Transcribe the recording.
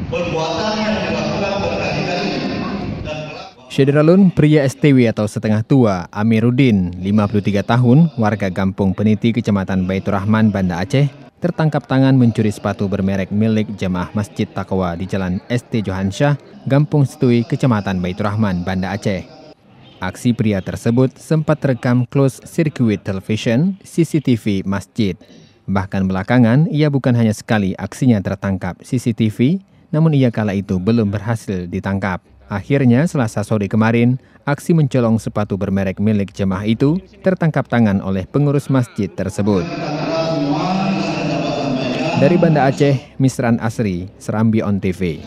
Perbuatan yang dilakukan berkali-kali. Syederalun, pria STW atau setengah tua, Amiruddin, 53 tahun, warga Gampung Peniti, Kecamatan Baitur Rahman, Banda Aceh, tertangkap tangan mencuri sepatu bermerek milik jemaah Masjid Taqwa di Jalan ST Johansyah, Gampung Setui, Kecamatan Baitur Rahman, Banda Aceh. Aksi pria tersebut sempat terekam closed circuit television CCTV masjid. Bahkan belakangan, ia bukan hanya sekali aksinya tertangkap CCTV, namun ia kala itu belum berhasil ditangkap. Akhirnya, Selasa sore kemarin, aksi mencolong sepatu bermerek milik jemaah itu tertangkap tangan oleh pengurus masjid tersebut. Dari Banda Aceh, Misran Asri, Serambi On TV.